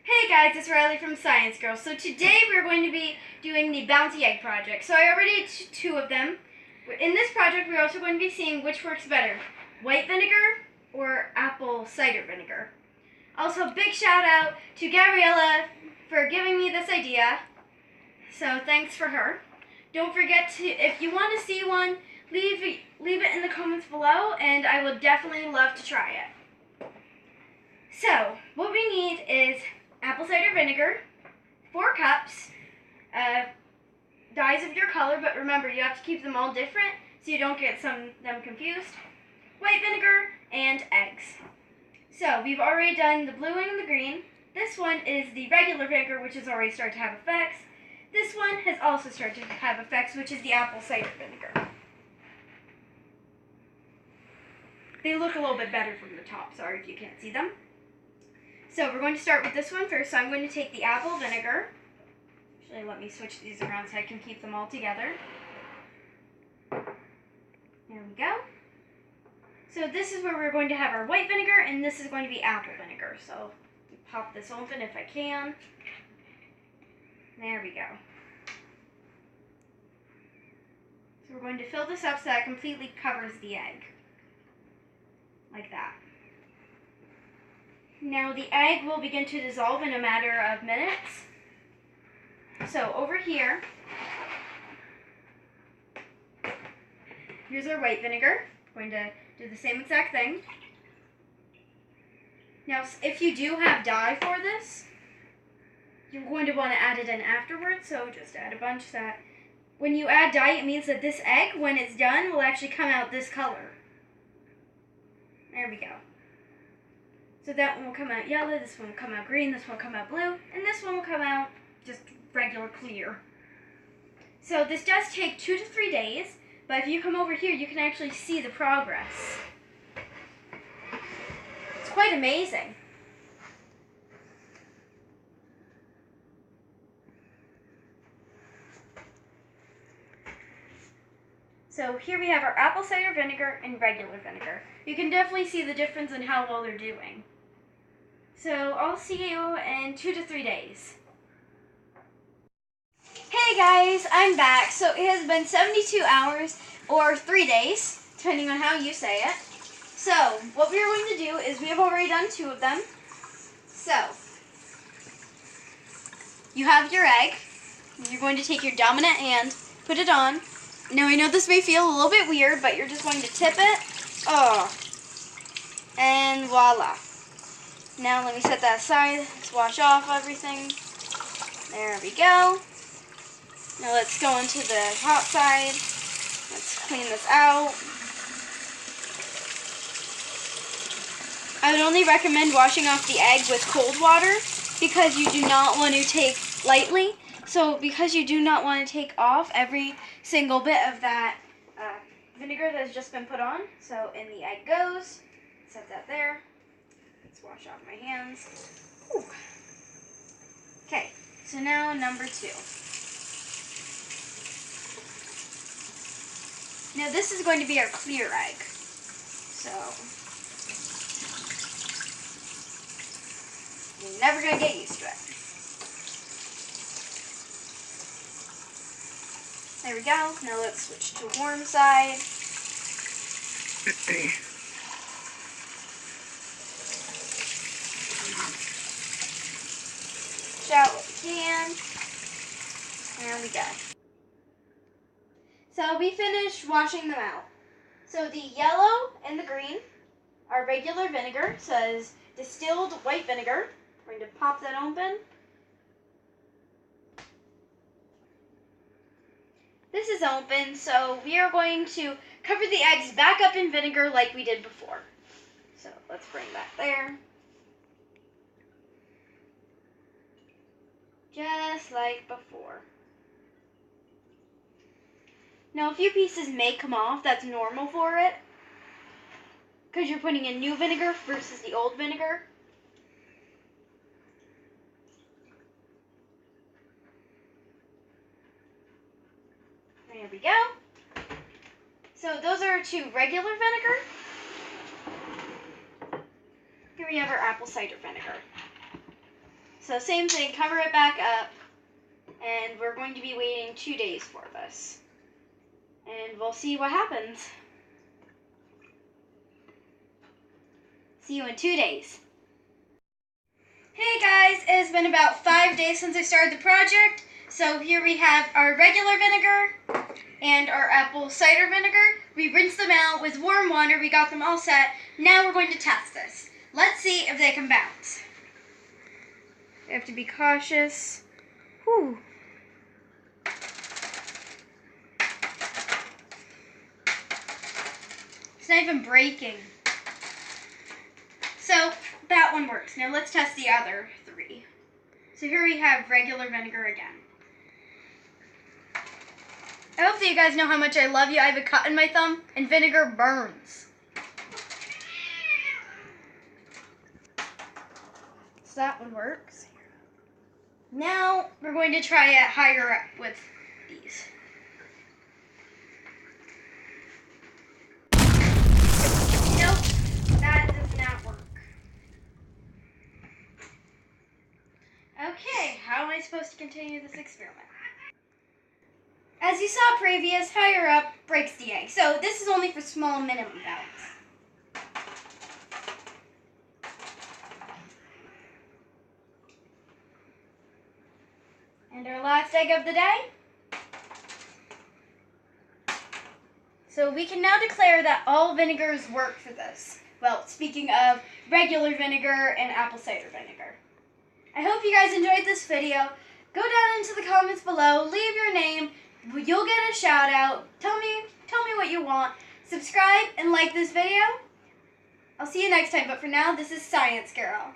Hey guys, it's Riley from Science Girl. So today we're going to be doing the Bounty Egg Project. So I already did two of them. In this project we're also going to be seeing which works better, white vinegar or apple cider vinegar. Also, big shout out to Gabriella for giving me this idea. So thanks for her. Don't forget to, if you want to see one, leave it in the comments below and I would definitely love to try it. So, what we need is apple cider vinegar, 4 cups, dyes of your color, but remember you have to keep them all different so you don't get them confused, white vinegar, and eggs. So we've already done the blue and the green. This one is the regular vinegar, which has already started to have effects. This one has also started to have effects, which is the apple cider vinegar. They look a little bit better from the top, sorry if you can't see them. So we're going to start with this one first. So I'm going to take the apple vinegar. Actually, let me switch these around so I can keep them all together. There we go. So this is where we're going to have our white vinegar, and this is going to be apple vinegar. So pop this open if I can. There we go. So we're going to fill this up so that it completely covers the egg. Like that. Now the egg will begin to dissolve in a matter of minutes. So over here, here's our white vinegar. We're going to do the same exact thing. Now if you do have dye for this, you're going to want to add it in afterwards, so just add a bunch. That when you add dye, it means that this egg, when it's done, will actually come out this color. There we go. So that one will come out yellow, this one will come out green, this one will come out blue, and this one will come out just regular clear. So this does take 2 to 3 days, but if you come over here, you can actually see the progress. It's quite amazing. So here we have our apple cider vinegar and regular vinegar. You can definitely see the difference in how well they're doing. So I'll see you in 2 to 3 days. Hey guys, I'm back. So it has been 72 hours or 3 days, depending on how you say it. So what we are going to do is we have already done 2 of them. So you have your egg. You're going to take your dominant hand, put it on. Now I know this may feel a little bit weird, but you're just going to tip it. Oh, and voila. Now let me set that aside. Let's wash off everything. There we go. Now let's go into the hot side. Let's clean this out. I would only recommend washing off the egg with cold water because you do not want to take lightly. So because you do not want to take off every single bit of that vinegar that has just been put on. So in the egg goes. Set that there. Let's wash off my hands. Whew. Okay, so now number 2. Now this is going to be our clear egg. So you're never going to get used to it. There we go. Now let's switch to warm side. Out what we can. There we go. So we finished washing them out. So the yellow and the green are regular vinegar. It says distilled white vinegar. We're going to pop that open. This is open, so we are going to cover the eggs back up in vinegar like we did before. So let's bring that there. Just like before. Now a few pieces may come off, that's normal for it, because you're putting in new vinegar versus the old vinegar. There we go. So those are 2 regular vinegar. Here we have our apple cider vinegar. So same thing, cover it back up. And we're going to be waiting 2 days for this. And we'll see what happens. See you in 2 days. Hey guys, it's been about 5 days since I started the project. So here we have our regular vinegar and our apple cider vinegar. We rinsed them out with warm water. We got them all set. Now we're going to test this. Let's see if they can bounce. You have to be cautious. Whew. It's not even breaking. So that one works. Now let's test the other 3. So here we have regular vinegar again. I hope that you guys know how much I love you. I have a cut in my thumb, and vinegar burns. So that one works. Now we're going to try it higher up with these. Nope, that does not work. Okay, how am I supposed to continue this experiment? As you saw previous, higher up breaks the egg. So this is only for small minimum bounce. And our last egg of the day. So we can now declare that all vinegars work for this. Well, speaking of regular vinegar and apple cider vinegar. I hope you guys enjoyed this video. Go down into the comments below, leave your name. You'll get a shout out. Tell me what you want. Subscribe and like this video. I'll see you next time, but for now, this is Science Girl.